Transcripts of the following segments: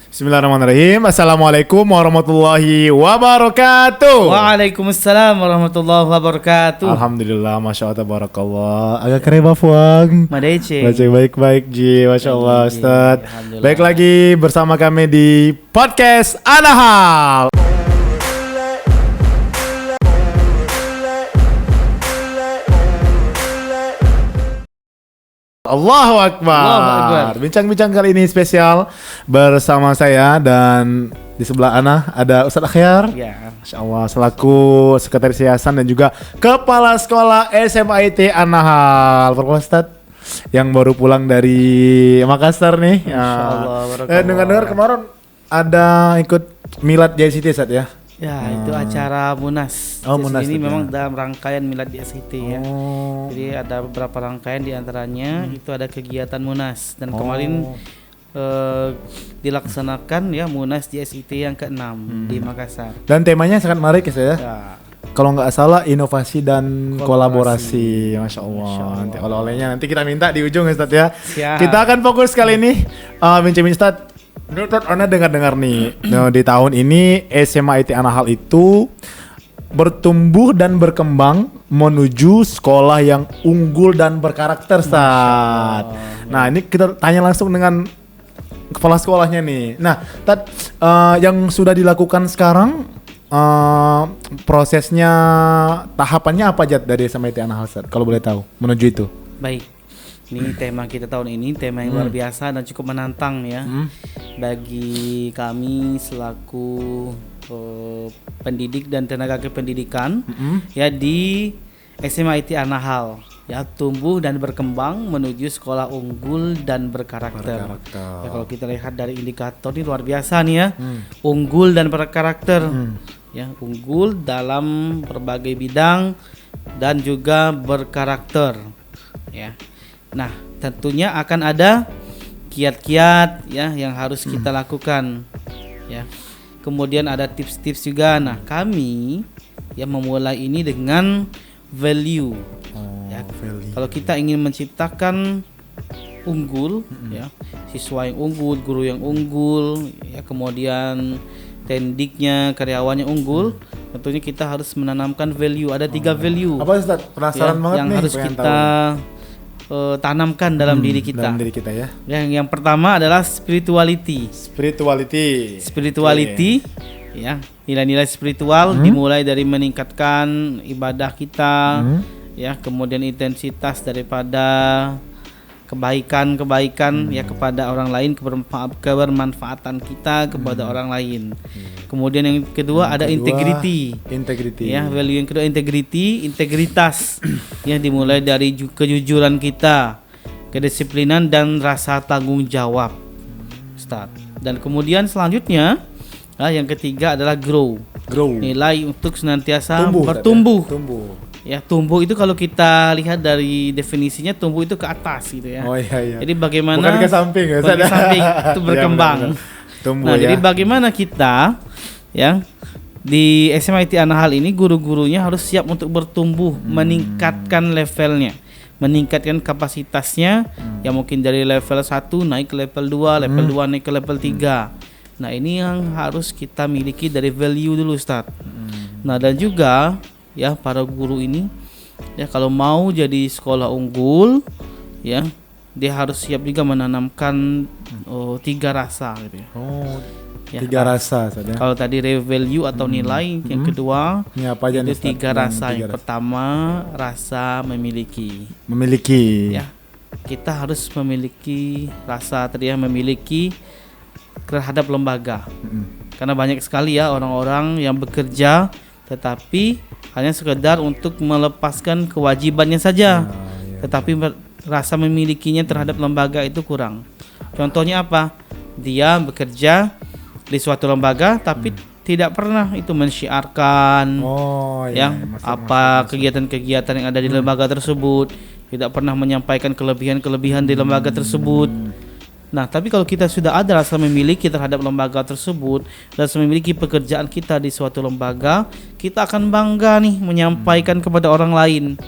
Bismillahirrahmanirrahim. Assalamualaikum warahmatullahi wabarakatuh. Waalaikumsalam warahmatullahi wabarakatuh. Alhamdulillah, masya Allah, tabarakallah. Agak keren Fuang. Madece. Baca baik-baik Ji, masya Allah Ustaz. Alhamdulillah. Baik lagi bersama kami di podcast Anahal. Allahu Akbar. Allahu Akbar. Bincang-bincang kali ini spesial bersama saya dan di sebelah Ana ada Ustadz Akhyar. Ya. Masya Allah, selaku sekretaris yayasan dan juga kepala sekolah SMIT Anahal. Perkenalkan Ustadz yang baru pulang dari Makassar nih. Masya Allah, barakallah. Dengar-dengar kemarin ada ikut Milad JCT Ustadz ya? Ya, itu acara Munas. Oh, Jadi Munas ini itu memang ya. dalam rangkaian Milad di SIT ya. Oh. Jadi ada beberapa rangkaian di antaranya itu ada kegiatan Munas dan kemarin dilaksanakan ya Munas di SIT yang ke-6 di Makassar. Dan temanya sangat menarik ya saya. Ya. Kalau nggak salah inovasi dan kolaborasi. Masya Allah. Masya Allah. Nanti oleh-olehnya nanti kita minta di ujung Ustadz ya. Siap. Kita akan fokus kali ini bincang Ustadz. Ustadz, Anda dengar-dengar nih di tahun ini SMIT Anahal itu bertumbuh dan berkembang menuju sekolah yang unggul dan berkarakter Ustadz. Nah ini kita tanya langsung dengan kepala sekolahnya nih. Nah Ustadz, yang sudah dilakukan sekarang prosesnya, tahapannya apa aja dari SMIT Anahal Ustadz, kalau boleh tahu menuju itu? Baik. Ini tema kita tahun ini, tema yang luar biasa dan cukup menantang ya. Bagi kami selaku pendidik dan tenaga kependidikan ya di SMIT Anahal ya, tumbuh dan berkembang menuju sekolah unggul dan berkarakter. Ya, kalau kita lihat dari indikator ini luar biasa nih ya. Unggul dan berkarakter. Ya, unggul dalam berbagai bidang dan juga berkarakter. Ya. Nah, tentunya akan ada kiat-kiat ya yang harus kita lakukan ya. Kemudian ada tips-tips juga. Nah, kami ya memulai ini dengan value. Ya. Value. Kalau kita ingin menciptakan unggul ya, siswa yang unggul, guru yang unggul, ya kemudian tendiknya, karyawannya unggul, tentunya kita harus menanamkan value. Ada 3 value. Apa Ustadz? Penasaran Ya, banget yang nih. harus pengen kita tahu. tanamkan dalam diri kita. Dalam diri kita ya. Yang pertama adalah spirituality. Spirituality. Ya, nilai-nilai spiritual dimulai dari meningkatkan ibadah kita, ya, kemudian intensitas daripada kebaikan ya kepada orang lain, kebermanfaatan kita kepada orang lain. Kemudian yang kedua ada integrity. Ya, value yang kedua integritas. Ya, dimulai dari kejujuran kita, kedisiplinan dan rasa tanggung jawab. Ustaz. Dan kemudian selanjutnya yang ketiga adalah grow. Nilai untuk senantiasa bertumbuh. Ya, tumbuh itu kalau kita lihat dari definisinya, tumbuh itu ke atas gitu ya. Oh iya. Jadi bagaimana Bukan ke samping ya, bukan ke samping, itu berkembang. Ya, tumbuh Nah, ya. jadi bagaimana kita ya di SMIT Anahal ini guru-gurunya harus siap untuk bertumbuh, meningkatkan levelnya, meningkatkan kapasitasnya, yang mungkin dari level 1 naik ke level 2, level 2 naik ke level 3. Nah, ini yang harus kita miliki dari value dulu, Ustaz. Nah, dan juga ya para guru ini ya kalau mau jadi sekolah unggul ya, dia harus siap juga menanamkan 3 rasa gitu ya. Ya, 3 rasa saja. kalau tadi value atau nilai, yang kedua Ini apa aja itu nih, Ustaz? 3 rasa. Yang 3 rasa. pertama rasa memiliki. Ya, kita harus memiliki rasa tadi ya, memiliki terhadap lembaga. Karena banyak sekali ya orang-orang yang bekerja tetapi hanya sekedar untuk melepaskan kewajibannya saja, tetapi rasa memilikinya terhadap lembaga itu kurang. Contohnya apa? Dia bekerja di suatu lembaga tapi tidak pernah itu mensyiarkan apa kegiatan-kegiatan yang ada di lembaga tersebut, tidak pernah menyampaikan kelebihan-kelebihan di lembaga tersebut. Nah, tapi kalau kita sudah ada rasa memiliki terhadap lembaga tersebut, rasa memiliki pekerjaan kita di suatu lembaga, kita akan bangga nih menyampaikan kepada orang lain.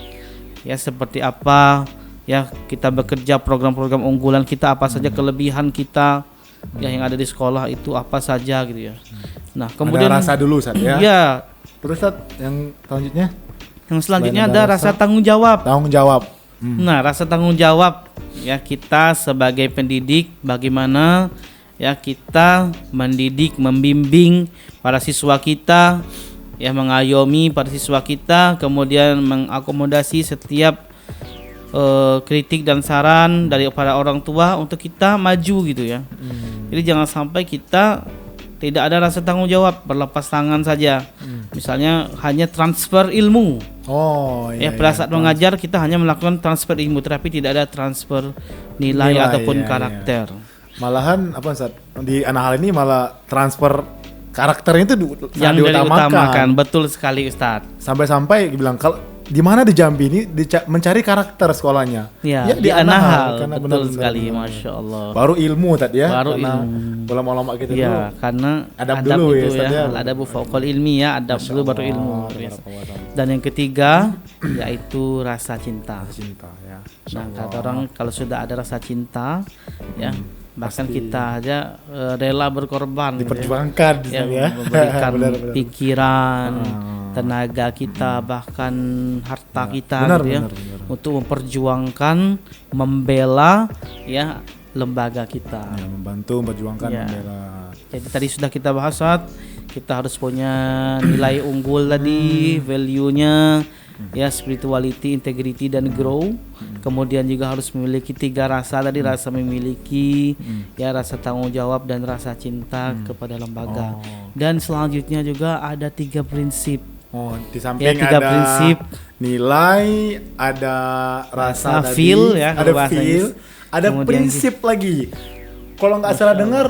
Ya, seperti apa ya kita bekerja, program-program unggulan kita, apa saja kelebihan kita. ya yang ada di sekolah itu apa saja gitu ya. Nah, Ada kemudian rasa dulu Ustaz ya. ya, Terus Ustaz yang selanjutnya? yang selanjutnya Selain ada ada rasa tanggung jawab. Tanggung jawab. Nah, rasa tanggung jawab ya kita sebagai pendidik bagaimana ya kita mendidik, membimbing para siswa kita, ya mengayomi para siswa kita, kemudian mengakomodasi setiap kritik dan saran dari para orang tua untuk kita maju gitu ya. Jadi jangan sampai kita tidak ada rasa tanggung jawab, berlepas tangan saja. Misalnya hanya transfer ilmu. Oh Ya, pada saat mengajar kita hanya melakukan transfer ilmu, tetapi tidak ada transfer nilai ataupun karakter. Malahan apa Ustaz? Di anak hal ini malah transfer karakternya itu Yang diutamakan. Betul sekali Ustadz. Sampai-sampai bilang kalau di mana di Jambi ini mencari karakter sekolahnya. Ya, di Anahal. karena Betul sekali, Masya Allah. Baru ilmu tadi ya. Baru karena ilmu. ulama-ulama kita Ya, dulu. karena Adab adab dulu ya, itu Ustadz ya. Al-adabu fauqal ilmi ya, adab Masya dulu baru Allah, ilmu. barakallah. Dan yang ketiga yaitu rasa cinta. Cinta ya. Nah, kata orang kalau sudah ada rasa cinta ya, bahkan pasti. kita aja rela berkorban gitu ya. Diperjuangkan Ya, ya. memberikan Benar. pikiran, tenaga kita, bahkan harta kita Benar, gitu ya, benar. untuk memperjuangkan, membela ya lembaga kita. Ya, membantu memperjuangkan Ya. membela. Jadi tadi sudah kita bahas, kita harus punya nilai unggul tadi, value-nya ya, spirituality, integrity dan grow. Kemudian juga harus memiliki 3 rasa tadi, rasa memiliki, ya rasa tanggung jawab dan rasa cinta kepada lembaga. Dan selanjutnya juga ada 3 prinsip. Oh, di Ya, samping 3 ada prinsip. nilai, ada rasa Rasa, tadi, feel ya, ada kalau bahasa feel, Inggris. ada Kemudian prinsip lagi. Kalau nggak salah dengar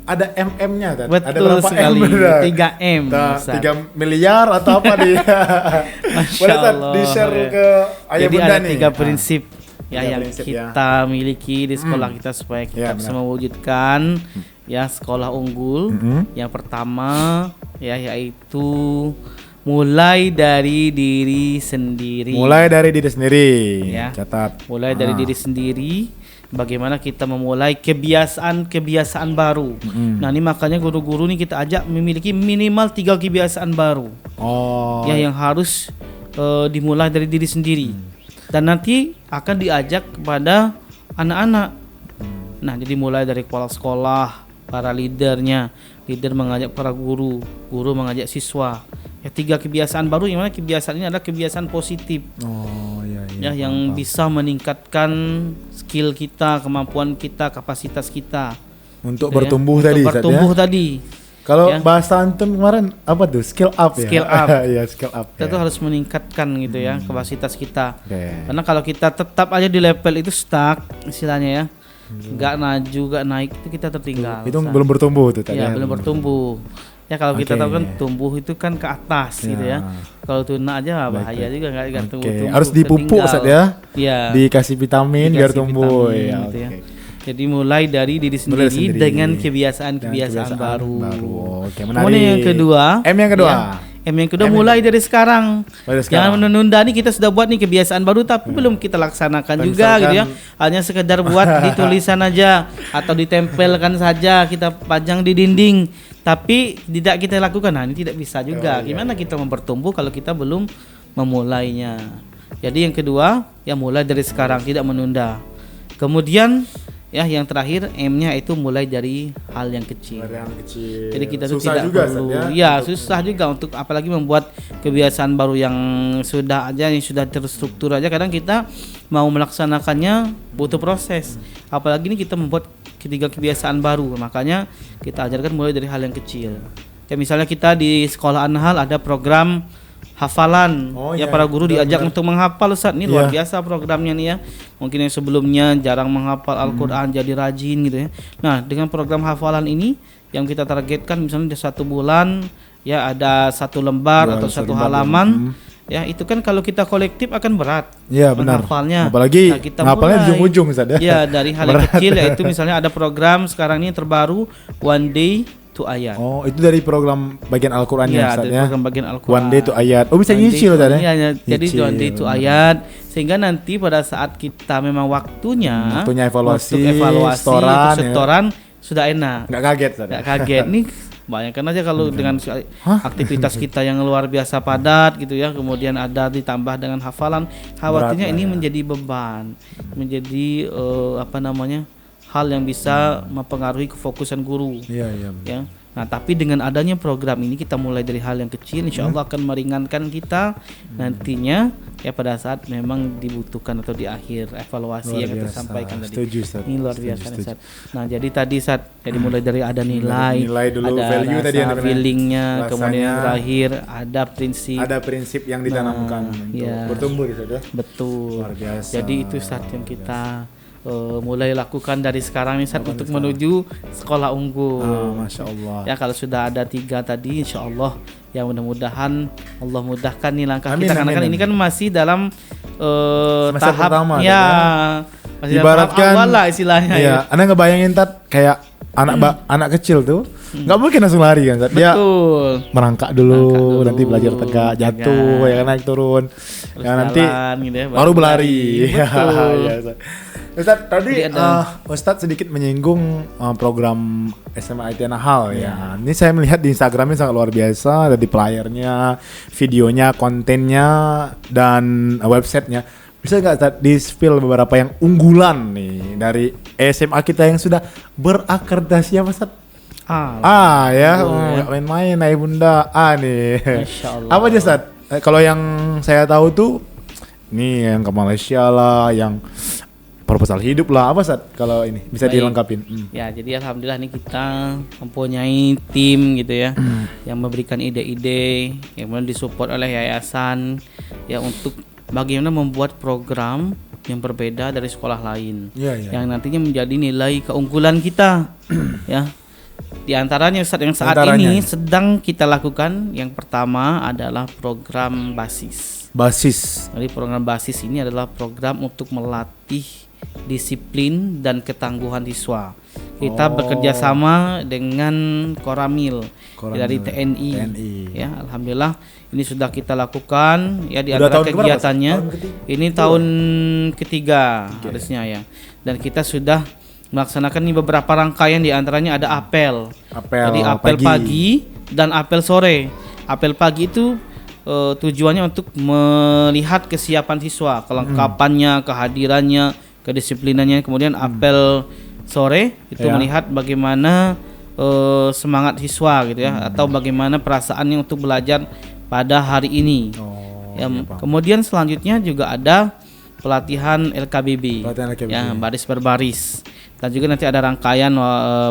ada MM-nya kan? Ada Betul berapa sekali, M? 3M, Ustaz. 3 miliar atau apa nih? Boleh Ustaz Allah, di-share ya. ke ayah Jadi bunda ada nih. 3 prinsip ya 3 yang prinsip, kita miliki di sekolah kita supaya kita Ya, bisa benar. mewujudkan ya sekolah unggul. Mhm. Yang pertama ya yaitu mulai dari diri sendiri. Mulai dari diri sendiri. Ya. Catat. Mulai dari diri sendiri. Bagaimana kita memulai kebiasaan baru. Nah, ini makanya guru-guru nih kita ajak memiliki minimal 3 kebiasaan baru. Oh. Ya yang harus dimulai dari diri sendiri. Dan nanti akan diajak kepada anak-anak. Nah, jadi mulai dari kepala sekolah, para leadernya, leader mengajak para guru, guru mengajak siswa. Ya 3 kebiasaan baru, yang mana kebiasaan ini adalah kebiasaan positif. Oh, iya. Ya yang bisa meningkatkan skill kita, kemampuan kita, kapasitas kita Untuk gitu ya. bertumbuh Untuk tadi, Ustaz, bertumbuh ya. tadi. Kalau Ya. bahasa antum kemarin apa tuh? Skill up ya. Skill up. Iya, skill up. Kita tuh harus meningkatkan gitu ya kapasitas kita. Oke. Karena kalau kita tetap aja di level itu stuck istilahnya ya, nggak maju, nggak naik, itu kita tertinggal. Itu Ustaz. belum bertumbuh tuh tadi. Ya, belum bertumbuh. Ya kalau kita Oke. tahu kan tumbuh itu kan ke atas gitu ya. Kalau tuna aja bahaya juga nggak Oke, tumbuh. harus dipupuk Ustaz ya. Iya. Dikasih vitamin biar Dikasih tumbuh vitamin ya. gitu ya. Oke. Jadi mulai dari diri Mulai sendiri, sendiri. dengan Dan kebiasaan-kebiasaan baru. Oke, menarik. Kemudian yang kedua, M yang kedua. ya, M yang kedua mulai dari sekarang. Mulai dari Jangan sekarang. menunda nih, kita sudah buat nih kebiasaan baru tapi belum kita laksanakan juga gitu ya. Hanya sekedar buat di tulisan aja atau ditempelkan saja, kita pajang di dinding tapi tidak kita lakukan. Nah, ini tidak bisa juga. Gimana kita mempertumbuh kalau kita belum memulainya? Jadi yang kedua, ya mulai dari sekarang, tidak menunda. Kemudian ya yang terakhir M-nya itu mulai dari hal yang kecil. Dari yang kecil. Jadi kita tuh Susah tidak juga, perlu, Ustaz, ya susah juga untuk apalagi membuat kebiasaan baru yang sudah terstruktur aja. Kadang kita mau melaksanakannya butuh proses. Apalagi ini kita membuat 3 kebiasaan baru. Makanya kita ajarkan mulai dari hal yang kecil. Kayak misalnya kita di sekolah Anhal ada program hafalan. Oh, Ya iya, para guru diajak benar. untuk menghafal, Ustaz. Ini luar Iya. biasa programnya nih ya. Mungkin yang sebelumnya jarang menghafal Al-Qur'an jadi rajin gitu ya. Nah, dengan program hafalan ini yang kita targetkan misalnya di 1 bulan ya ada 1 lembar Dua, atau 1 satu lembar, halaman. Ya, itu kan kalau kita kolektif akan berat. Iya, benar. Menghafalnya. Apalagi Nah, kita ngapalnya di mulai. ujung-ujung Ustaz ya. Ya, dari hal yang Berat. kecil yaitu misalnya ada program sekarang ini yang terbaru One Day to Ayat. Oh, itu dari program bagian Al-Qur'annya Ya, Ustaz dari ya. program bagian Al-Quran. One day to ayat. Oh, bisa One day nyicil to- Ustaz ya. Iya, ya. Jadi Nyicil. one day to ayat sehingga nanti pada saat kita memang waktunya Waktunya evaluasi, untuk evaluasi, setoran, untuk setoran, sudah enak. Nggak kaget, Ustaz. Nggak kaget nih. Bayangkan aja kalau dengan aktivitas kita yang luar biasa padat gitu ya, kemudian ada ditambah dengan hafalan, khawatirnya Berat, ini ya. menjadi beban, menjadi hal yang bisa mempengaruhi kefokusan guru. Iya. Ya. Nah, tapi dengan adanya program ini kita mulai dari hal yang kecil, insya Allah akan meringankan kita nantinya ya pada saat memang dibutuhkan atau di akhir evaluasi Luar yang kita biasa. sampaikan tadi. Setuju, Ustaz. Ini luar Setuju, biasa, setuju. Ustaz. Nah, jadi tadi Ustaz, jadi mulai dari ada nilai, Nilai dulu, ada value rasa tadi yang dimana- feelingnya, rasanya. kemudian terakhir ada prinsip. Ada prinsip yang ditanamkan untuk ya. bertumbuh gitu ya. Betul. Luar biasa. Jadi itu Ustaz yang kita mulai lakukan dari sekarang nih Ustaz untuk menuju sekolah unggul. Masya Allah. Ya kalau sudah ada 3 tadi, insya Allah ya mudah-mudahan Allah mudahkan nih langkah Amin, kita karena amin, kan ini kan masih dalam Semester tahap pertama, ya ya. masih dalam tahap Ibaratkan awal lah istilahnya. Iya, Anda ngebayangin kayak anak kecil tuh nggak mungkin langsung lari kan, Tat. Dia Betul. merangkak dulu, Merangkak nanti dulu, belajar tegak, jatuh, tegak. ya kan, naik turun, Terus ya nanti jalan gitu ya, baru berlari. Betul. Ya, Ustaz. Ustaz, tadi Jadi ada- Ustaz sedikit menyinggung program SMA IT Nahal ya. Ini saya melihat di Instagramnya sangat luar biasa, ada di playernya, videonya, kontennya, dan websitenya. Bisa nggak Ustaz di-spill beberapa yang unggulan nih dari SMA kita yang sudah berakreditasi apa Ustaz? Ya, nggak main-main, Ayah Bunda nih. Masya Allah. Apa aja Ustaz? Kalau yang saya tahu tuh, nih yang ke Malaysia lah, yang proposal hidup lah, apa Ustaz? Kalau ini bisa Baik. dilengkapin. Ya, jadi alhamdulillah nih kita mempunyai tim gitu ya yang memberikan ide-ide yang kemudian disupport oleh yayasan ya untuk bagaimana membuat program yang berbeda dari sekolah lain. Iya. Yang nantinya menjadi nilai keunggulan kita ya. Di antaranya Ustaz yang saat Antaranya. ini sedang kita lakukan yang pertama adalah program basis. Basis. Jadi program basis ini adalah program untuk melatih disiplin dan ketangguhan siswa. Kita bekerja sama dengan Koramil dari TNI. Ya, alhamdulillah ini sudah kita lakukan ya di Udah antara tahun keberapa, kegiatannya. Tahun ketiga? Ini tahun ketiga harusnya ya. Dan kita sudah melaksanakan nih beberapa rangkaian, di antaranya ada apel. Jadi apel pagi dan apel sore. Apel pagi itu tujuannya untuk melihat kesiapan siswa, kelengkapannya, kehadirannya, kedisiplinannya. Kemudian apel sore itu melihat bagaimana semangat siswa gitu ya, atau bagaimana perasaannya untuk belajar pada hari ini. Kemudian selanjutnya juga ada pelatihan LKBB, ya baris berbaris. Dan juga nanti ada rangkaian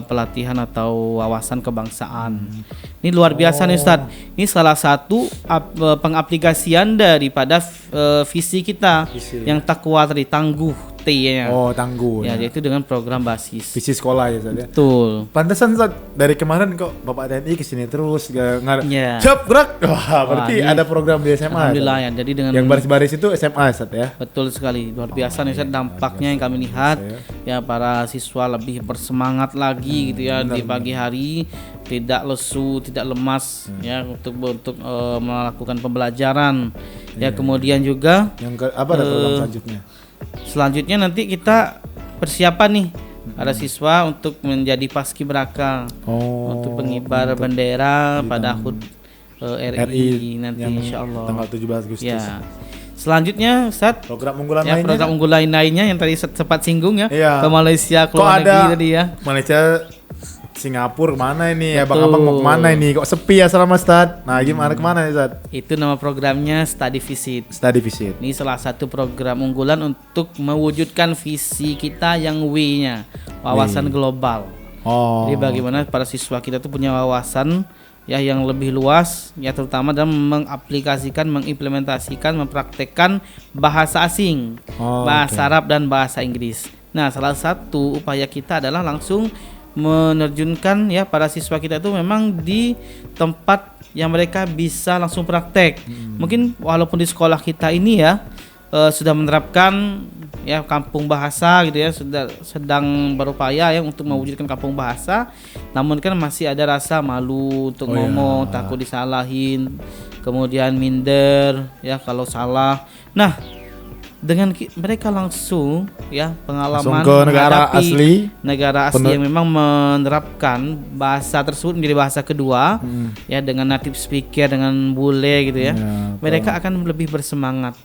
pelatihan atau wawasan kebangsaan. Ini luar biasa nih Ustaz. Ini salah satu pengaplikasian daripada visi kita yang takwa tadi, tangguh T-nya. Tangguh. Ya, yaitu dengan program basis. Visi sekolah ya Ustaz ya. Betul. Pantesan Ustaz, dari kemarin kok Bapak TNI kesini terus nggak Ya. Cep, gerak. Wah, berarti ini ada program di SMA. Alhamdulillah Ustaz. ya. Jadi dengan Yang baris-baris itu SMA Ustaz ya. betul sekali, luar biasa nih Ustaz, dampaknya yang kami lihat ya, para siswa lebih bersemangat lagi gitu ya di pagi hari, tidak lesu, tidak lemas ya untuk melakukan pembelajaran. Ya, kemudian juga Yang apa ada program selanjutnya? selanjutnya nanti kita persiapan nih para siswa untuk menjadi paskibraka, untuk pengibar bendera pada HUT RI nanti insyaallah tanggal 17 Agustus. ya. Selanjutnya Ustaz, Program unggulan ya, lainnya. program unggulan lainnya yang tadi sempat singgung ya, Iya. ke Malaysia, ke Kok luar ada negeri tadi ya. Malaysia, Singapura kemana ini? Betul. Abang-abang mau kemana ini? Kok sepi ya selama Ustaz? Nah, gimana kemana nih Ustaz? Itu nama programnya Study Visit. Study visit. Ini salah satu program unggulan untuk mewujudkan visi kita yang W-nya, wawasan global. Jadi bagaimana para siswa kita tuh punya wawasan ya yang lebih luas ya, terutama dalam mengaplikasikan, mengimplementasikan, mempraktekkan bahasa asing, bahasa Arab dan bahasa Inggris. Nah, salah satu upaya kita adalah langsung menerjunkan ya para siswa kita itu memang di tempat yang mereka bisa langsung praktek. Mungkin walaupun di sekolah kita ini ya sudah menerapkan ya kampung bahasa gitu ya, sudah sedang berupaya ya untuk mewujudkan kampung bahasa, namun kan masih ada rasa malu untuk ngomong, takut disalahin, kemudian minder ya kalau salah. Nah, mereka langsung ya pengalaman Langsung ke negara menghadapi asli. negara asli yang memang menerapkan bahasa tersebut menjadi bahasa kedua ya dengan native speaker, dengan bule gitu ya. Mereka akan lebih bersemangat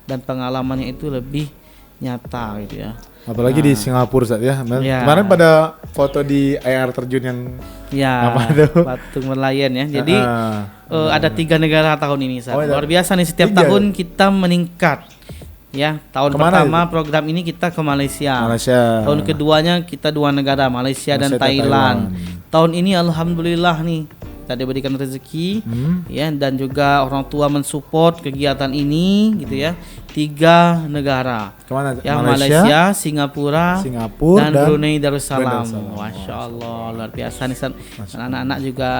dan pengalamannya itu lebih nyata gitu ya. Apalagi di Singapura saat ya. Kemarin pada foto di air terjun yang apa tuh? Patung Merlion ya. Jadi ada 3 negara tahun ini luar biasa nih, setiap 3 tahun kita meningkat. Ya, tahun Kemana pertama itu? program ini kita ke Malaysia. Malaysia. Tahun keduanya kita 2 negara, Malaysia dan Thailand. Tahun ini alhamdulillah nih kita diberikan rezeki ya, dan juga orang tua mensupport kegiatan ini gitu ya. 3 negara. Kemana? Ya, Malaysia, Singapura dan Brunei Darussalam. Masya Allah, luar biasa nih. Anak-anak juga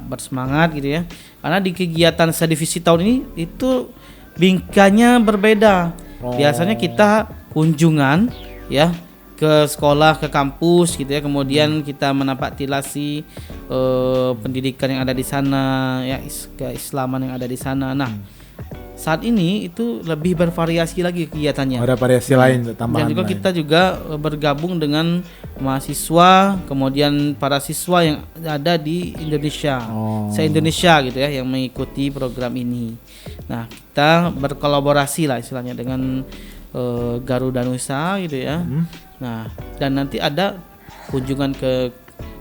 bersemangat gitu ya. Karena di kegiatan sedivisi tahun ini itu bingkanya berbeda. Biasanya kita kunjungan ya ke sekolah, ke kampus gitu ya. Kemudian kita menapaktilasi pendidikan yang ada di sana ya, keislaman yang ada di sana. Nah, saat ini itu lebih bervariasi lagi kegiatannya. Ada variasi lain tambahan. Dan juga kita juga bergabung dengan mahasiswa, kemudian para siswa yang ada di Indonesia, se-Indonesia gitu ya, yang mengikuti program ini. Nah, kita berkolaborasi lah istilahnya dengan Garuda Nusa gitu ya. Nah, dan nanti ada kunjungan ke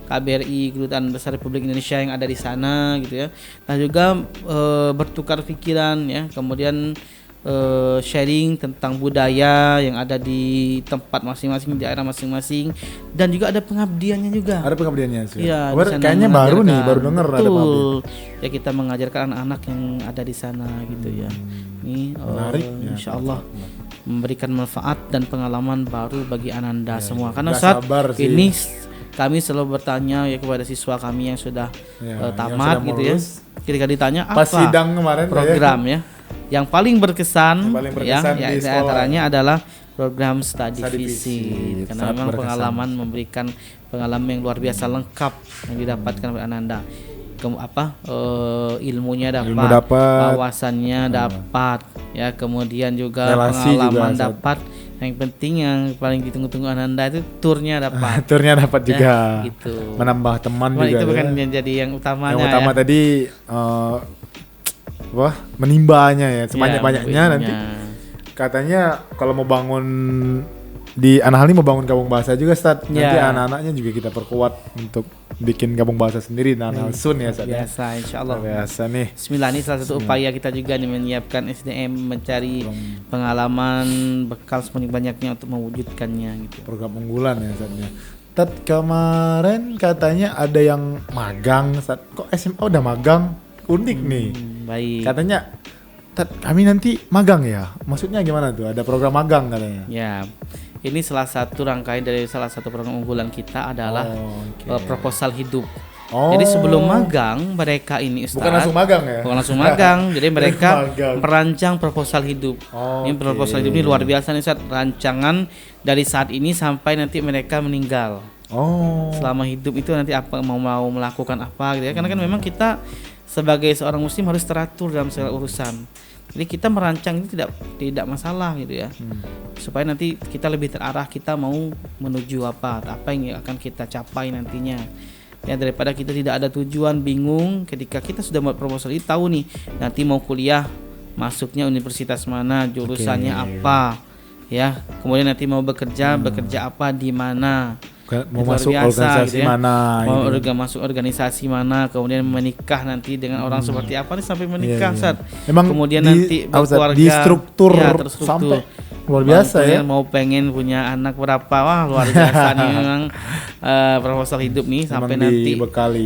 KBRI, Kedutaan Besar Republik Indonesia yang ada di sana gitu ya. Nah, juga bertukar pikiran ya, kemudian sharing tentang budaya yang ada di tempat masing-masing, di daerah masing-masing, dan juga ada pengabdiannya juga. Ada pengabdiannya sih. Ya, kayaknya baru dengar ada pengabdian. Ya, kita mengajarkan anak-anak yang ada di sana gitu ya. Ini insyaallah memberikan manfaat dan pengalaman baru bagi Ananda semua. Karena saat ini kami selalu bertanya ya kepada siswa kami yang sudah tamat gitu ya. Ketika ditanya apa sidang kemarin program ya yang paling berkesan, di antaranya adalah program study visit. Karena memang pengalaman memberikan pengalaman yang luar biasa lengkap yang didapatkan oleh Ananda. Ilmunya dapat, wawasannya dapat ya, kemudian juga relasi pengalaman juga dapat. Yang penting yang paling ditunggu-tunggu Ananda itu turnya dapat. Turnya dapat juga. Gitu. Menambah teman juga. Itu bukan yang jadi yang utamanya. Yang utama tadi menimbanya ya, sebanyak-banyaknya nanti. Katanya kalau mau bangun di Anahal ini mau bangun kampung bahasa juga, Ustaz. Nanti anak-anaknya juga kita perkuat untuk bikin kampung bahasa sendiri dan Sun ya, Ustaz. Biasa, insyaallah. Biasa nih. Bismillah, ini salah satu upaya kita juga nih menyiapkan SDM, mencari pengalaman bekal sebanyak-banyaknya untuk mewujudkannya gitu. Program unggulan ya, Ustaz. Tat, kemarin katanya ada yang magang, Ustaz. Kok SMA udah magang? Unik nih. Baik. Katanya kami nanti magang ya? Maksudnya gimana tuh? Ada program magang katanya? Ya, ini salah satu rangkaian dari salah satu program unggulan kita adalah proposal hidup. Jadi sebelum magang mereka ini Ustaz, bukan langsung magang ya? Bukan langsung magang. Jadi mereka merancang proposal hidup. Ini proposal hidup ini luar biasa nih Ustaz. Rancangan dari saat ini sampai nanti mereka meninggal. Selama hidup itu nanti apa mau melakukan apa gitu ya. Karena kan memang kita sebagai seorang muslim harus teratur dalam segala urusan. Jadi kita merancang ini tidak masalah gitu ya. Supaya nanti kita lebih terarah, kita mau menuju apa yang akan kita capai nantinya. Ya, daripada kita tidak ada tujuan, bingung ketika kita sudah buat proposal ini, tahu nih nanti mau kuliah masuknya universitas mana, jurusannya apa. Ya, kemudian nanti mau bekerja apa di mana. Mau masuk organisasi gitu ya. Mana mau masuk organisasi mana, kemudian menikah nanti dengan orang seperti apa nih sampai menikah saat kemudian nanti berkeluarga di struktur sampai luar biasa ya. Mau pengen punya anak berapa, luar biasa nih memang proposal hidup nih sampai nanti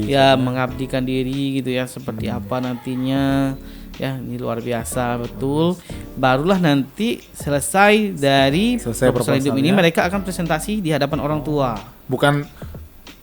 ya mengabdikan diri gitu ya seperti apa nantinya. Ya, ini luar biasa betul. Barulah nanti selesai dari proposal hidup ini mereka akan presentasi di hadapan orang tua. Bukan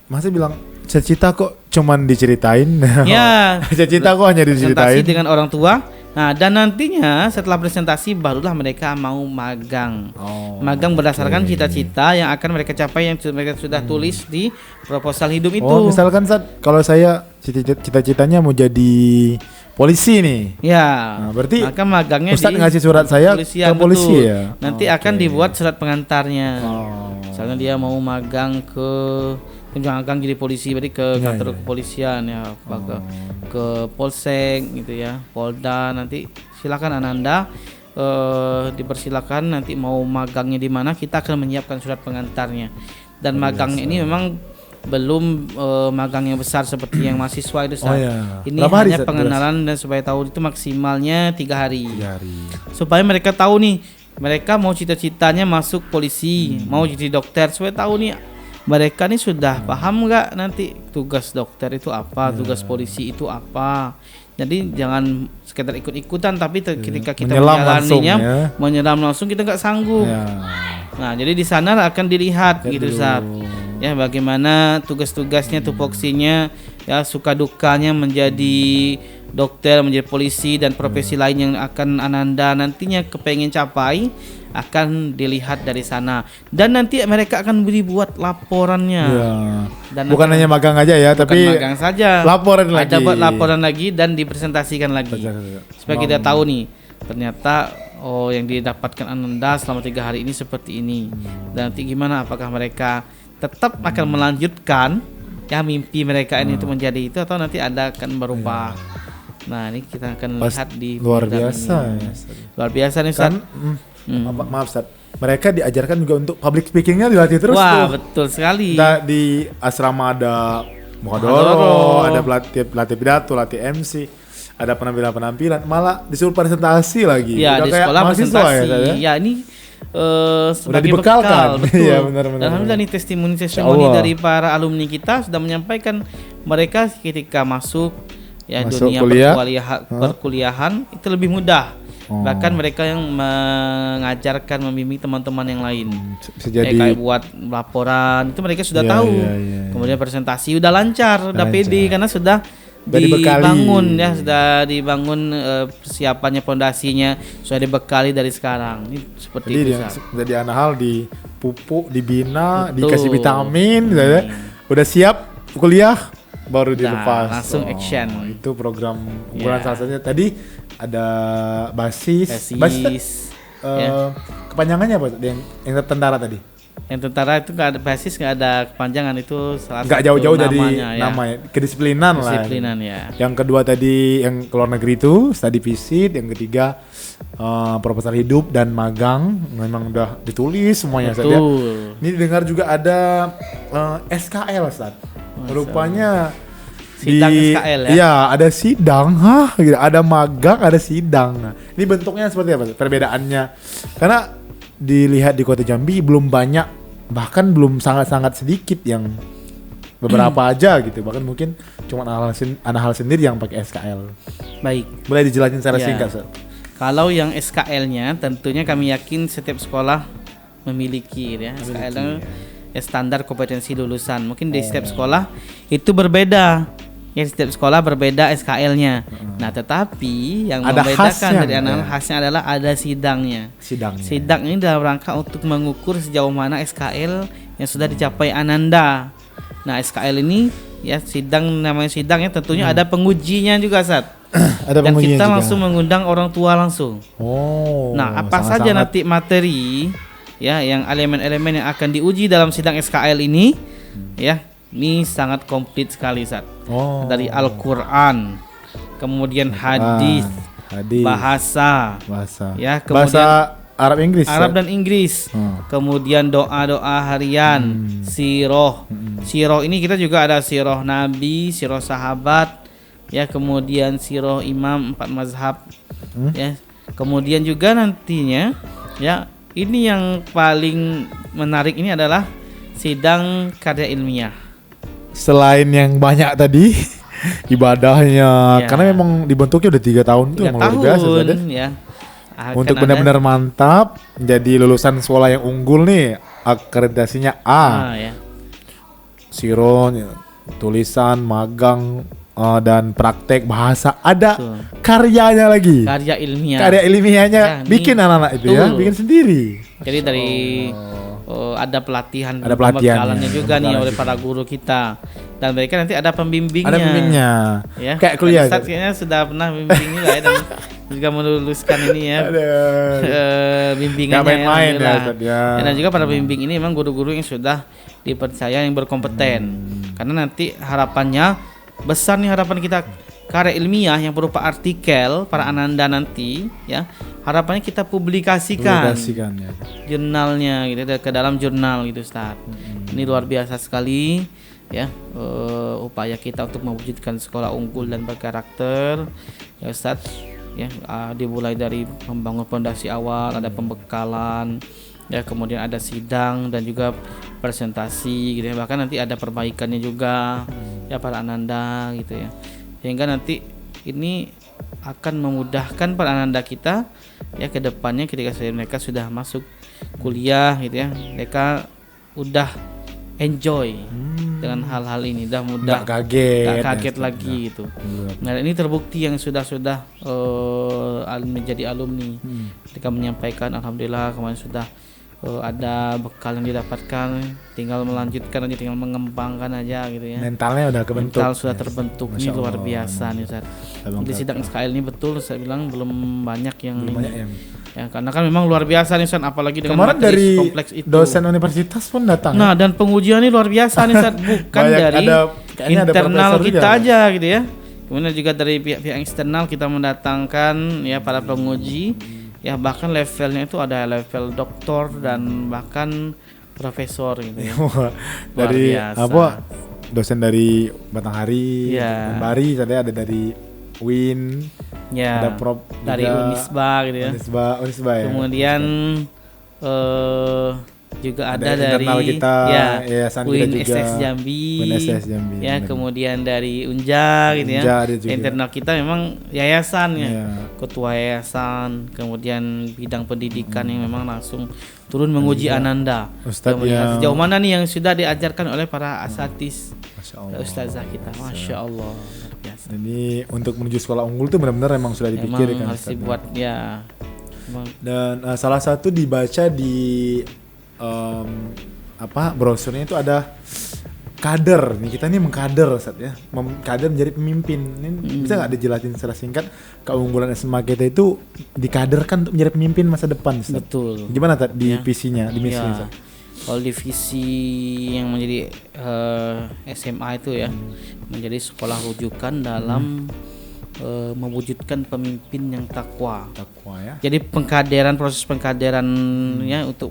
masih bilang cita-cita kok cuman diceritain. Ya, cita-cita kok hanya diceritain. Presentasi dengan orang tua. Nah, dan nantinya setelah presentasi barulah mereka mau magang. Magang berdasarkan cita-cita yang akan mereka capai yang mereka sudah tulis di proposal hidup itu. Misalkan kalau saya cita-citanya mau jadi polisi nih. Ya. Nah, berarti maka magangnya Ustadz di ngasih surat saya kepolisian, ke polisi betul. ya. Nanti akan dibuat surat pengantarnya. Oh. Misalnya dia mau magang ke magang jadi polisi, berarti ke kantor kepolisian ya, ke polsek gitu ya, polda. Nanti silakan Ananda dipersilakan nanti mau magangnya di mana, kita akan menyiapkan surat pengantarnya. Dan magangnya ini memang belum magang yang besar seperti yang mahasiswa itu. Ini berapa hari, hanya pengenalan dan supaya tahu itu maksimalnya 3 hari. 3 hari. Supaya mereka tahu nih, mereka mau cita-citanya masuk polisi, mau jadi dokter, supaya tahu nih mereka nih sudah paham nggak nanti tugas dokter itu apa, tugas polisi itu apa. Jadi jangan sekedar ikut-ikutan, tapi ketika kita menjalaninya menyelam langsung kita nggak sanggup. Nah, jadi di sana akan dilihat gitu saat ya bagaimana tugas-tugasnya, tupoksinya, ya suka dukanya menjadi dokter, menjadi polisi dan profesi lain yang akan Ananda nantinya kepengen capai akan dilihat dari sana. Dan nanti mereka akan dibuat laporannya. Dan bukan hanya magang aja ya, tapi magang saja. Laporan lagi. Ada buat laporan lagi dan dipresentasikan lagi. Supaya kita tahu nih, ternyata yang didapatkan Ananda selama 3 hari ini seperti ini. Dan nanti gimana, apakah mereka tetap akan melanjutkan ya mimpi mereka ini untuk menjadi itu, atau nanti ada akan berubah. Nah, ini kita akan lihat di luar biasa ini. Luar biasa nih Ustaz. Maaf Ustaz, mereka diajarkan juga untuk public speakingnya dilatih terus. Wah, betul sekali. Di asrama ada muhadharah, ada pelatih pidato, latih MC, ada penampilan, malah disuruh presentasi lagi. Ya, di sekolah presentasi. Ya, ini sebagai bekal, betul. Ya, benar. Alhamdulillah nih testimoni dari para alumni kita sudah menyampaikan mereka ketika masuk dunia perkuliahan itu lebih mudah. Bahkan mereka yang mengajarkan, membimbing teman-teman yang lain. Kayak buat laporan itu mereka sudah tahu. Kemudian presentasi udah lancar, udah pede karena sudah dibangun ya, sudah dibangun persiapannya, pondasinya sudah dibekali dari sekarang. Ini seperti itu. Jadi anak hal dipupuk, dibina, dikasih vitamin, udah siap kuliah baru dilepas langsung action. Itu program unggulan salah satunya. Tadi ada basis kepanjangannya apa yang tentara tadi? Yang tentara itu nggak ada basis, nggak ada kepanjangan, itu salah satu nggak jauh-jauh dari ya. nama kedisiplinan lah. Ya. Yang kedua tadi yang ke luar negeri itu study visit, yang ketiga proposal hidup dan magang, memang udah ditulis semuanya saja. Ini dengar juga ada SKL Ustaz. Rupanya sidang SKL ya? Iya, ada sidang, ada magang, ada sidang. Nah, ini bentuknya seperti apa perbedaannya? Karena dilihat di Kota Jambi belum banyak, bahkan belum sangat-sangat sedikit yang beberapa aja gitu. Bahkan mungkin cuma anak hal sendiri yang pakai SKL. Baik. Boleh dijelasin secara singkat, Ustaz? Kalau yang SKL-nya tentunya kami yakin setiap sekolah memiliki ya. SKL standar kompetensi lulusan. Mungkin di setiap sekolah itu berbeda. Ya, setiap sekolah berbeda SKL-nya. Nah, tetapi yang ada membedakan dari anak khasnya adalah ada sidangnya. Sidang ini dalam rangka untuk mengukur sejauh mana SKL yang sudah dicapai Ananda. Nah, SKL ini ya namanya sidang ya, tentunya ada pengujinya juga Sat. Dan kita juga langsung mengundang orang tua langsung. Nah, apa saja nanti materi ya yang elemen-elemen yang akan diuji dalam sidang SKL ini ya, ini sangat komplit sekali Sat. Dari Al-Qur'an, kemudian hadis, bahasa ya, kemudian bahasa Arab dan Inggris, kemudian doa-doa harian, sirah. Sirah ini kita juga ada sirah Nabi, sirah sahabat ya, kemudian sirah imam 4 mazhab ya. Kemudian juga nantinya ya, ini yang paling menarik ini adalah sidang karya ilmiah. Selain yang banyak tadi ibadahnya, karena memang dibentuknya udah 3 tahun tuh, luar biasa ya. Untuk benar-benar mantap, jadi lulusan sekolah yang unggul nih, akreditasinya A. Siron, tulisan, magang, dan praktek bahasa, ada karyanya lagi. Karya ilmiahnya ya, bikin anak-anak itu ya, bikin sendiri. Jadi dari ada pelatihan, pembekalannya juga nih oleh para guru kita. dan mereka nanti ada pembimbingnya. Ada pembimbingnya. Ya. Kayak kuliah. Ustadz kayaknya sudah pernah bimbing juga ya dan juga meluluskan ini ya. Bimbingannya. Gak main-main ya, Ustadz, ya. Dan juga para pembimbing ini memang guru-guru yang sudah dipercaya, yang berkompeten. Karena nanti harapannya besar nih, harapan kita karya ilmiah yang berupa artikel para ananda nanti ya, harapannya kita publikasikan ya. Jurnalnya gitu, ke dalam jurnal gitu Ustaz. Ini luar biasa sekali ya, upaya kita untuk mewujudkan sekolah unggul dan berkarakter ya Ustaz ya. Dimulai dari membangun fondasi awal, ada pembekalan ya, kemudian ada sidang dan juga presentasi gitu ya, bahkan nanti ada perbaikannya juga ya para ananda gitu ya, sehingga nanti ini akan memudahkan para ananda kita ya ke depannya ketika mereka sudah masuk kuliah gitu ya, mereka udah enjoy dengan hal-hal ini, udah mudah, nggak kaget lagi gitu. Nah ini terbukti yang sudah menjadi alumni ketika menyampaikan, alhamdulillah kemarin sudah ada bekal yang didapatkan, tinggal melanjutkan aja, tinggal mengembangkan aja gitu ya. Mentalnya udah kebentuk. Mental sudah terbentuk. Ini luar biasa nih Ustaz. Di sidang SKL ini betul saya bilang belum banyak yang ya, karena kan memang luar biasa nih Ustaz, apalagi dengan kemarin materi dari kompleks itu. Dosen universitas pun datang. Nah, dan pengujian ini luar biasa nih Ustaz, bukan dari internal kita aja gitu ya. Kemudian juga dari pihak eksternal kita mendatangkan ya para penguji. Ya bahkan levelnya itu ada level doktor dan bahkan profesor gitu ya. Dari apa dosen dari Batanghari, Bari, ada dari UIN, ya, ada Prof dari Unisba gitu ya. Unisba ya. Kemudian juga ada dari kita, ya, UIN SS Jambi, ya, kemudian dari Unja gitu ya. Internal kita memang yayasan ya, ketua yayasan, kemudian bidang pendidikan yang memang langsung turun menguji ananda. Kemudian sejauh mana nih yang sudah diajarkan oleh para asatidz, ustazah kita, masya Allah. Biasa. Jadi untuk menuju sekolah unggul itu benar-benar memang sudah dipikirkan. Harus dibuat ya. Dan salah satu dibaca di brosurnya itu ada kader nih, kita nih mengkader Ustaz ya, kader menjadi pemimpin. Ini bisa nggak dijelasin secara singkat keunggulan SMA kita itu dikaderkan untuk menjadi pemimpin masa depan Ustaz? Betul. Gimana Ustaz di visinya, di misinya Ustaz? Kalau di visi yang menjadi SMA itu ya, menjadi sekolah rujukan dalam mewujudkan pemimpin yang takwa ya. Jadi proses pengkaderannya untuk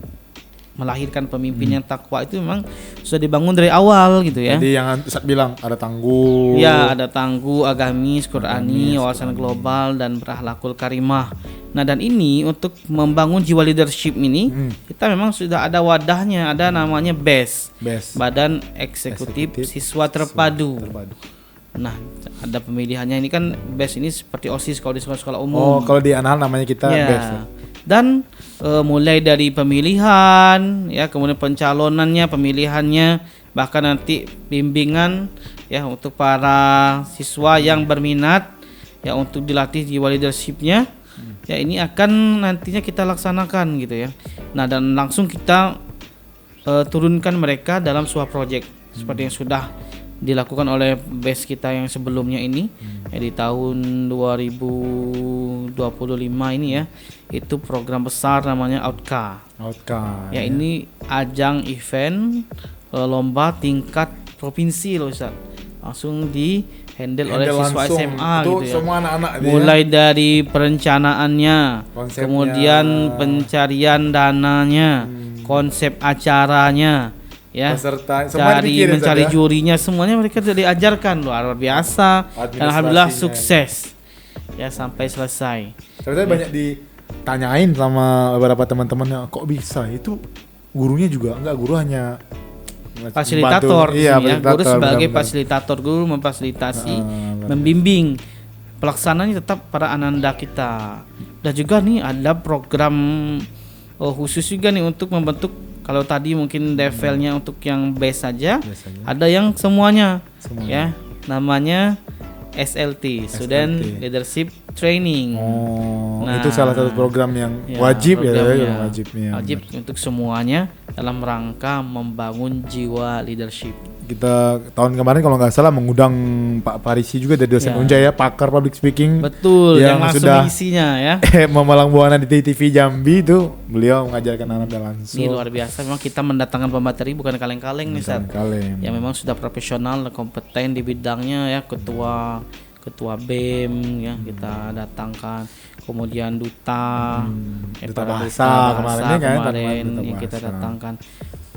melahirkan pemimpin yang takwa itu memang sudah dibangun dari awal gitu ya. Jadi yang Ustaz bilang ada tangguh. Ya, ada tangguh, agamis, Qur'ani, wawasan global dan berakhlakul karimah. Nah, dan ini untuk membangun jiwa leadership ini kita memang sudah ada wadahnya, ada namanya BES. Badan Eksekutif Siswa Terpadu. Nah, ada pemilihannya, ini kan BES ini seperti OSIS kalau di sekolah-sekolah umum. Oh, kalau di Anhal namanya kita BES. Ya. Dan mulai dari pemilihan ya, kemudian pencalonannya, pemilihannya, bahkan nanti bimbingan ya untuk para siswa yang berminat ya untuk dilatih jiwa leadershipnya. Ya ini akan nantinya kita laksanakan gitu ya. Nah, dan langsung kita turunkan mereka dalam sebuah proyek seperti yang sudah dilakukan oleh BES kita yang sebelumnya ini ya, di tahun 2025 ini ya, itu program besar namanya Outka ya, ini ajang event lomba tingkat provinsi loh Ustaz, langsung di handle oleh siswa SMA itu gitu ya, semua anak-anak mulai dari perencanaannya, konsepnya, kemudian pencarian dananya, konsep acaranya ya, peserta, dari mencari jurinya, semuanya mereka sudah diajarkan, luar biasa, dan alhamdulillah sukses ya sampai selesai. Ternyata banyak ditanyain sama beberapa teman-teman, kok bisa itu gurunya juga enggak, guru hanya fasilitator, iya, ya, guru sebagai fasilitator, guru memfasilitasi, membimbing, pelaksananya tetap para ananda kita. Dan juga nih ada program khusus juga nih untuk membentuk. Kalau tadi mungkin levelnya untuk yang base saja, ada yang semuanya. Ya, namanya SLT, Student Leadership Training. Nah, itu salah satu program yang wajib wajib untuk semuanya dalam rangka membangun jiwa leadership. kita tahun kemarin kalau nggak salah mengundang Pak Parisi juga dari dosen Unjay ya, pakar public speaking. Betul, yang langsung sudah isinya ya. Memalang buana di TV Jambi itu beliau mengajarkan anak langsung. Ini luar biasa, memang kita mendatangkan pemateri bukan kaleng-kaleng nih Sat. Yang memang sudah profesional dan kompeten di bidangnya ya, ketua BEM ya kita datangkan, kemudian duta bahasa kemarin yang kita datangkan.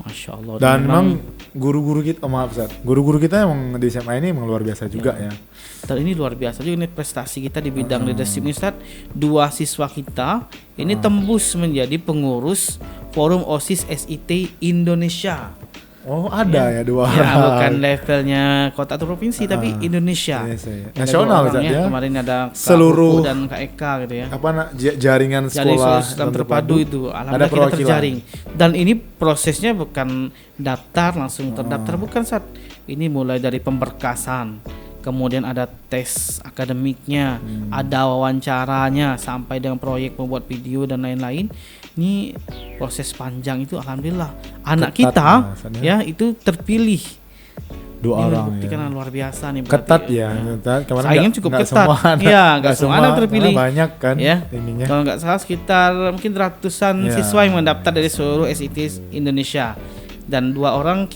Masya Allah. Dan memang guru-guru kita, guru-guru kita emang di SMA ini emang luar biasa juga ya. Dan ini luar biasa juga nih prestasi kita di bidang leadership ini Ustaz. 2 siswa kita ini tembus menjadi pengurus Forum OSIS SIT Indonesia. Oh ada ya 2 orang. Ya bukan levelnya kota atau provinsi tapi Indonesia. Nasional ya. Kemarin ada seluruh dan KEK gitu ya. Jaringan sekolah Islam terpadu itu. Alhamdulillah kita terjaring. Dan ini prosesnya bukan daftar langsung terdaftar, bukan Sat. Ini mulai dari pemberkasan, kemudian ada tes akademiknya, ada wawancaranya sampai dengan proyek membuat video dan lain-lain. Ini proses panjang itu alhamdulillah anak kita ya itu terpilih 2 orang ya. Luar biasa nih ketat ya. Saingan cukup ketat ya, nggak semua anak terpilih banyak kan ya. Kalau nggak salah sekitar mungkin ratusan siswa yang mendaftar dari seluruh SIT Indonesia, dan 2 orang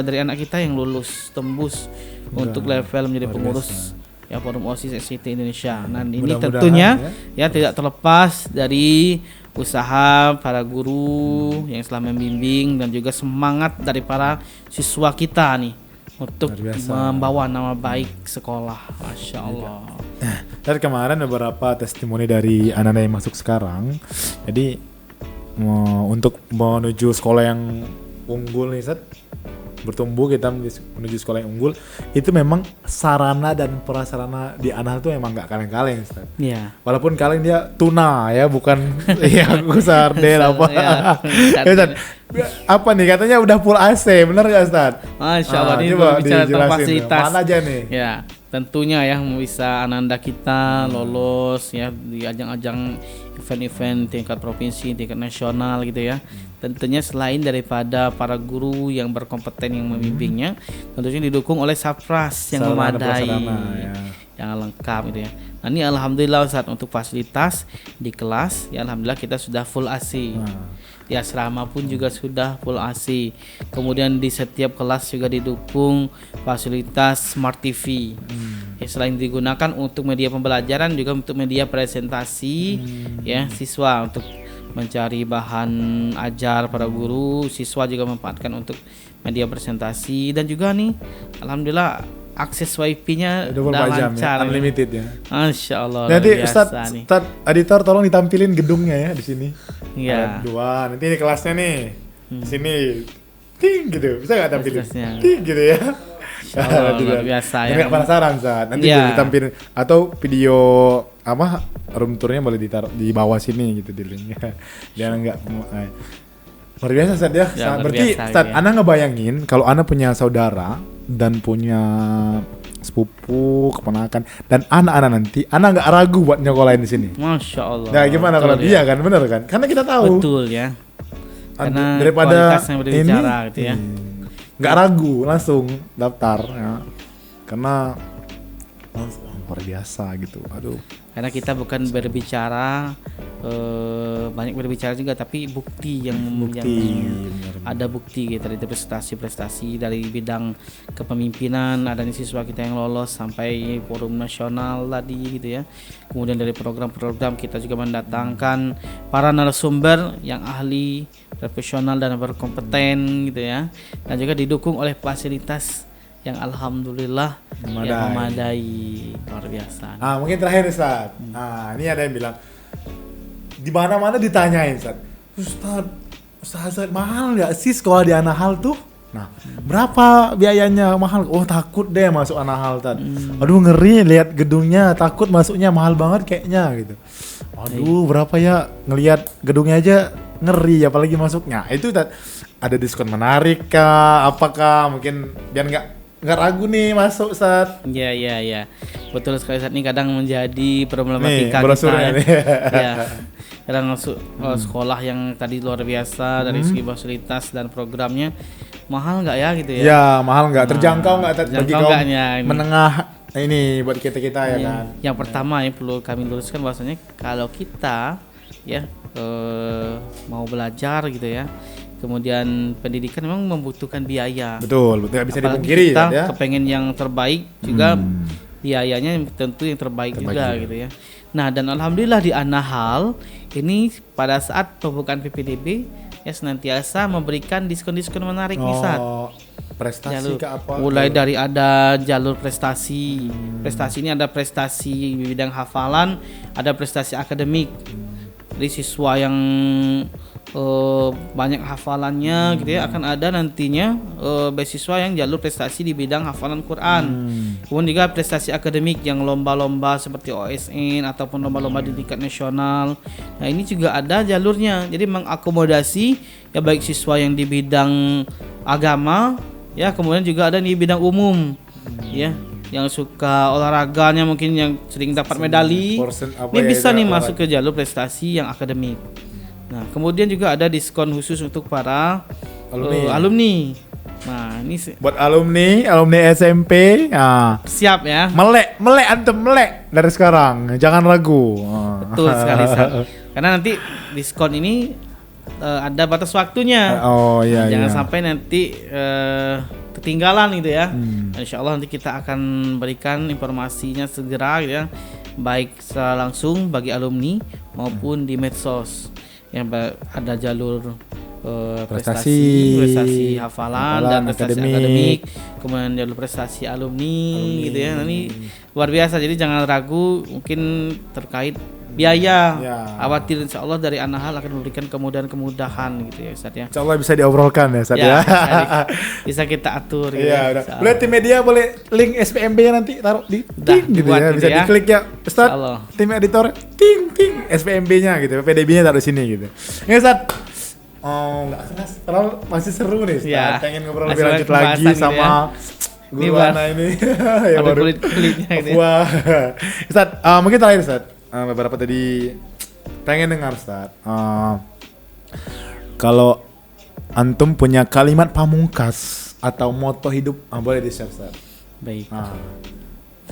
dari anak kita yang lulus tembus untuk level menjadi pengurus ya Forum OSIS SIT Indonesia. Nah ini tentunya ya tidak terlepas dari usaha para guru yang selama membimbing dan juga semangat dari para siswa kita nih untuk membawa nama baik sekolah. Masya Allah. Nah, dari kemarin beberapa testimoni dari anak-anak yang masuk sekarang. Jadi untuk menuju sekolah yang unggul nih Sat, bertumbuh kita menuju sekolah yang unggul, itu memang sarana dan prasarana di Anahal itu emang nggak kaleng-kaleng Ustaz. Iya. Walaupun kaleng dia tuna ya, bukan yang sarden apa. Ustaz, apa nih katanya udah full AC, bener nggak Ustaz? Masya Allah, ini berbicara tentang fasilitas. Mana aja nih? Ya, tentunya ya bisa Ananda kita lolos ya di ajang-ajang event-event tingkat provinsi, tingkat nasional gitu ya. Tentunya selain daripada para guru yang berkompeten yang membimbingnya, tentunya didukung oleh Sapras yang memadai, yang lengkap gitu ya. Nah ini alhamdulillah Ustaz, untuk fasilitas di kelas ya alhamdulillah kita sudah full AC. Di asrama pun juga sudah full AC. Kemudian di setiap kelas juga didukung fasilitas Smart TV. Ya, selain digunakan untuk media pembelajaran juga untuk media presentasi ya siswa untuk mencari bahan ajar para guru, siswa juga memanfaatkan untuk media presentasi, dan juga nih alhamdulillah akses wifi-nya udah lancar, unlimited ya. Masya Allah. Nanti Ustaz editor tolong ditampilin gedungnya ya di sini. Iya. Dua, nanti ini kelasnya nih. Di sini. Ting gitu. Bisa enggak tampilin? Ting gitu ya. Luar biasa ya. Enggak penasaran Ustaz. Nanti boleh ditampilin atau video apa room tournya boleh ditaruh di bawah sini gitu di linknya. Jangan enggak luar biasa Ustaz ya. Berarti Ustaz, Ana ngebayangin kalau Ana punya saudara dan punya sepupu, keponakan dan anak-anak nanti, Ana nggak ragu buat nyokolain di sini. Masya Allah. Nah gimana kalau dia kan, bener kan? Karena kita tahu. Betul ya. Karena daripada ini gitu ya. Nggak ragu, langsung daftar ya. Karena luar biasa gitu. Aduh. Karena kita bukan berbicara banyak berbicara juga, tapi bukti yang ada bukti gitu dari prestasi-prestasi dari bidang kepemimpinan, adanya siswa kita yang lolos sampai forum nasional tadi gitu ya. Kemudian dari program-program kita juga mendatangkan para narasumber yang ahli, profesional dan berkompeten gitu ya, dan juga didukung oleh fasilitas yang alhamdulillah memadai, luar biasa. Mungkin terakhir Ustaz. Ini ada yang bilang di mana-mana ditanyain Ustaz mahal nggak sih sekolah di Anahal tuh? Nah, berapa biayanya mahal? Oh takut deh masuk Anahal Ustaz. Aduh ngeri lihat gedungnya, takut masuknya mahal banget kayaknya gitu. Aduh berapa ya, ngelihat gedungnya aja ngeri apalagi masuknya. Itu Ustaz, ada diskon menarik kah? Apakah mungkin biar nggak ragu nih masuk Ustaz? Iya. Betul sekali Ustaz, ini kadang menjadi problematika kita ya. Ya. Kadang masuk sekolah yang tadi luar biasa dari segi fasilitas dan programnya, mahal nggak ya gitu ya? Ya mahal nggak, terjangkau nggak bagi terjangkau kaum nggaknya ini? menengah ini buat kita ya Iya. kan. Yang pertama yang perlu kami luruskan bahwasanya kalau kita ya mau belajar gitu ya, kemudian pendidikan memang membutuhkan biaya. Betul, nggak bisa Apalagi dipungkiri kita ya. kepengen yang terbaik juga, biayanya tentu yang terbaik juga juga. gitu ya. Nah, dan alhamdulillah di Anahal ini pada saat pembukaan PPDB ya senantiasa memberikan diskon-diskon menarik nih Sat. Oh, prestasi Jalur. ke apa? Mulai dari ada jalur prestasi. Prestasi ini ada prestasi di bidang hafalan, ada prestasi akademik. Jadi siswa yang banyak hafalannya gitu ya akan ada nantinya beasiswa yang jalur prestasi di bidang hafalan Quran. Kemudian juga prestasi akademik yang lomba-lomba seperti OSN ataupun lomba-lomba di tingkat nasional. Nah, ini juga ada jalurnya. Jadi mengakomodasi ya baik siswa yang di bidang agama ya, kemudian juga ada di bidang umum ya, yang suka olahraganya mungkin yang sering dapat medali. Ini bisa nih masuk ke jalur prestasi yang akademik. Nah, kemudian juga ada diskon khusus untuk para alumni. Nah, ini buat alumni SMP, siap ya. Melek antum dari sekarang, jangan ragu. Betul sekali, Sat. Karena nanti diskon ini ada batas waktunya. Oh iya. Jangan sampai nanti ketinggalan gitu ya. Insya Allah nanti kita akan berikan informasinya segera gitu ya, baik secara langsung bagi alumni maupun di medsos. Yang ada jalur prestasi hafalan dan prestasi akademik, kemudian jalur prestasi alumni gitu ya. Ini luar biasa, jadi jangan ragu mungkin terkait biaya. Khawatir insya Allah dari Anahal akan memberikan kemudahan-kemudahan gitu ya Ustaz ya. Insya Allah bisa diobrolkan ya Ustaz ya. Bisa kita atur gitu. Iya, boleh tim media boleh link SPMB-nya nanti taruh di ting gitu ya. Bisa diklik ya Ustaz. Tim editor ting SPMB-nya gitu. PDB-nya taruh sini gitu. Ya Ustaz. Oh, enggak keras. Terlalu masih seru nih Ustaz. Ya, pengen ngobrol lebih lanjut lagi sama guru Ana ini. Ya baru kulit-kulitnya gitu. Wah. Ustaz, mungkin terakhir Ustaz. Beberapa tadi pengen dengar Ustaz. Kalau antum punya kalimat pamungkas atau moto hidup, boleh di-share Ustaz. Baik.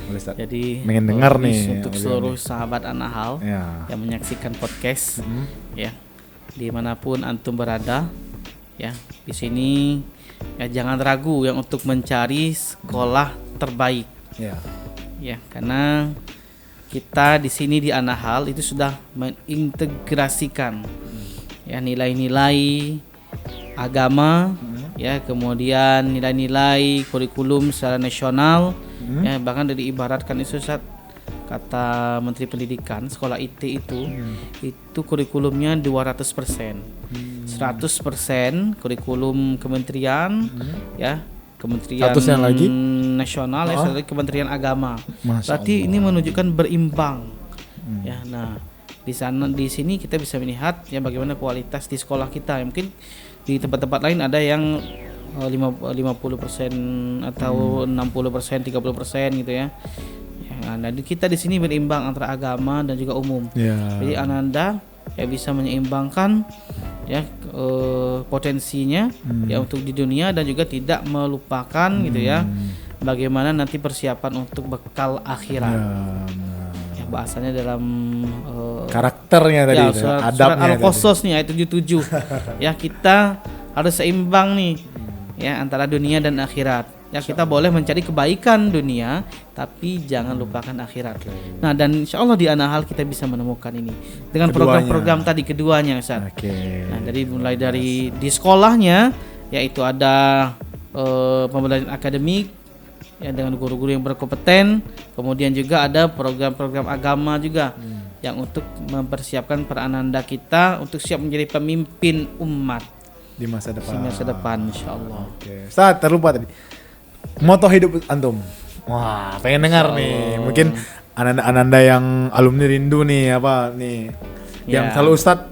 Boleh Ustaz. Jadi pengen dengar nih untuk seluruh sahabat Anahal yang menyaksikan podcast ya, dimanapun antum berada ya, di sini ya jangan ragu yang untuk mencari sekolah terbaik ya, karena kita di sini di Anahal itu sudah mengintegrasikan ya nilai-nilai agama ya, kemudian nilai-nilai kurikulum secara nasional ya, bahkan dari ibaratkan itu Ustaz, kata Menteri Pendidikan sekolah IT itu kurikulumnya 200%. 100% kurikulum kementerian ya, kementerian lagi nasional ya, kementerian agama. Berarti ini menunjukkan berimbang. Ya, nah di sini kita bisa melihat ya bagaimana kualitas di sekolah kita. Ya, mungkin di tempat-tempat lain ada yang 50% atau 60%, 30% gitu ya. Nah, kita di sini berimbang antara agama dan juga umum. Jadi Ananda ya bisa menyeimbangkan ya potensinya ya untuk di dunia, dan juga tidak melupakan gitu ya bagaimana nanti persiapan untuk bekal akhirat. Ya, bahasanya dalam karakternya tadi ya, surat Al-Qasas nih ayat 77. Ya, kita harus seimbang nih ya antara dunia dan akhirat. Ya, kita boleh mencari kebaikan dunia, tapi jangan lupakan akhirat. Nah, dan insya Allah di Anahal kita bisa menemukan ini dengan program-program tadi keduanya, Ustaz. Nah, mulai dari di sekolahnya, yaitu ada pembelajaran akademik ya dengan guru-guru yang berkompeten, kemudian juga ada program-program agama juga yang untuk mempersiapkan para ananda kita untuk siap menjadi pemimpin umat di masa depan. Insya Allah. Ustaz, terlupa tadi. Moto hidup antum. Wah, pengen dengar nih. Mungkin ananda yang alumni rindu nih yang selalu Ustaz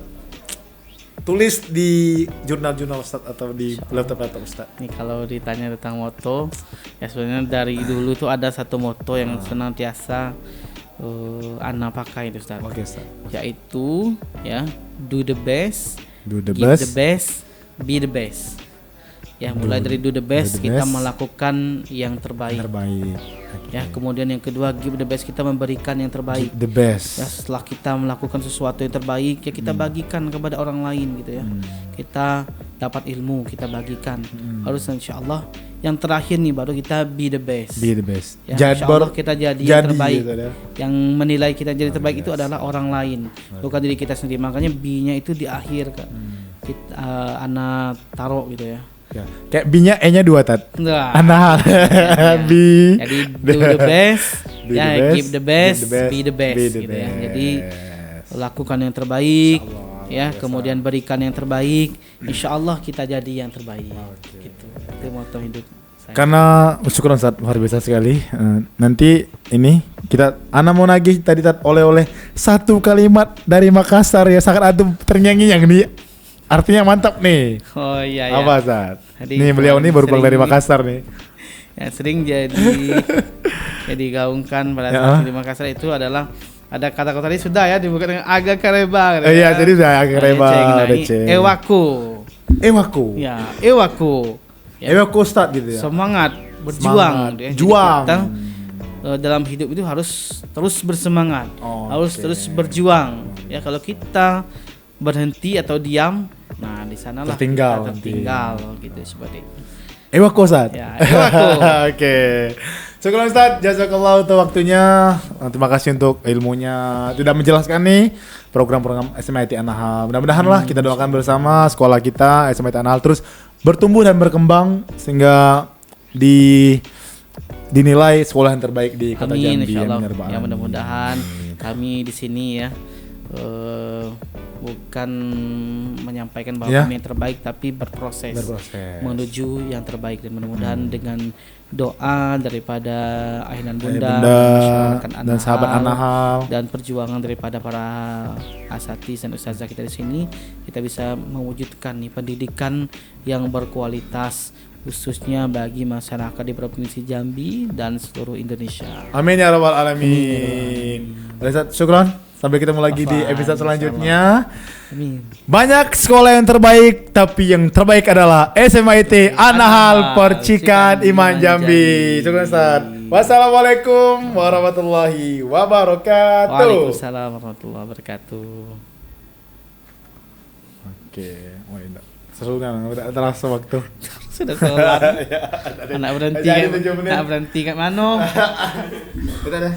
tulis di jurnal-jurnal Ustaz atau di laptop Ustaz. Nih kalau ditanya tentang moto, ya sebenarnya dari dulu tuh ada satu moto yang senantiasa Ana pakai itu Ustaz. Ustaz. Yaitu ya do the best, be the best, be the best. Ya, mulai dari do the best, the kita best. melakukan yang terbaik. Ya, kemudian yang kedua give the best, kita memberikan yang terbaik. The best. Ya, setelah kita melakukan sesuatu yang terbaik, ya kita bagikan kepada orang lain gitu ya. Kita dapat ilmu, kita bagikan. Harus insyaallah yang terakhir nih baru kita be the best. Be the best. Ya, insyaallah kita jadi yang terbaik. Gitu, ya. Yang menilai kita jadi terbaik itu adalah orang lain, bukan diri kita sendiri. Makanya be-nya itu di akhir kan. Kita anak taruh gitu ya. Ya. Kayak B-nya E-nya 2 Tat. Nah, Anahal. ya. B. Jadi do the best, Do ya the best, give the best, give the best, be the best, be the gitu ya. best. Jadi lakukan yang terbaik, ya. Kemudian berikan yang terbaik. Insya Allah kita jadi yang terbaik. Gitu. Itu moto hidup saya. Karena syukuran Tat, luar biasa sekali. Nanti ini kita Ana mau nagih tadi Tat oleh-oleh satu kalimat dari Makassar ya, sangat antum ternyanyi-nyang nih. Artinya mantap nih. Oh iya ya. Apa Tat? Jadi Nih beliau nih baru pulang dari sering- Makassar nih. Yang sering jadi gaungkan pada saat di Makassar itu adalah ada kata-kata tadi sudah ya dibuka dengan agak kareba. Iya, jadi udah agak reba, receh. Ewaku. Ewaku. Ya, ewaku. Ya. Ewaku Ustaz gitu ya. Semangat berjuang. Semangat, Ya. Jadi juang. kita, dalam hidup itu harus terus bersemangat, harus Oke. terus berjuang. Ya, kalau kita berhenti atau diam, nah di sanalah Tertinggal kita nanti. tertinggal gitu seperti itu. Ewaku Ustaz. Ya, ewaku. Oke. Syukuran Ustaz, jazakallah untuk waktunya. Terima kasih untuk ilmunya. Tidak menjelaskan nih program-program SMIT Anahal. Mudah-mudahan lah kita doakan bersama sekolah kita SMIT Anahal terus bertumbuh dan berkembang sehingga dinilai sekolah yang terbaik di Kota Amin, Jambi. insyaallah. Ya, Rabbal Ya, Alamin. mudah-mudahan kami di sini ya bukan menyampaikan bahwa Ya. kami yang terbaik, tapi berproses menuju yang terbaik, dan mudah-mudahan dengan doa daripada ayah dan bunda, masyarakat dan sahabat Anahal. dan perjuangan daripada para asatiz dan ustazah kita di sini, kita bisa mewujudkan nih pendidikan yang berkualitas khususnya bagi masyarakat di Provinsi Jambi dan seluruh Indonesia. Amin ya Rabbal Alamin. Ustaz, syukron. Sampai ketemu lagi di episode selanjutnya. Amin. Banyak sekolah yang terbaik, tapi yang terbaik adalah SMIT Anahal Percikan Iman Jambi. Syukur Ustaz. Wassalamualaikum warahmatullahi wabarakatuh. Waalaikumsalam warahmatullahi wabarakatuh. Oke, seru kan? Udah terasa waktu. Sudah sholat. Anak berhenti Jadi kan? 7 menit. Anak berhenti kan mano? Kita dah.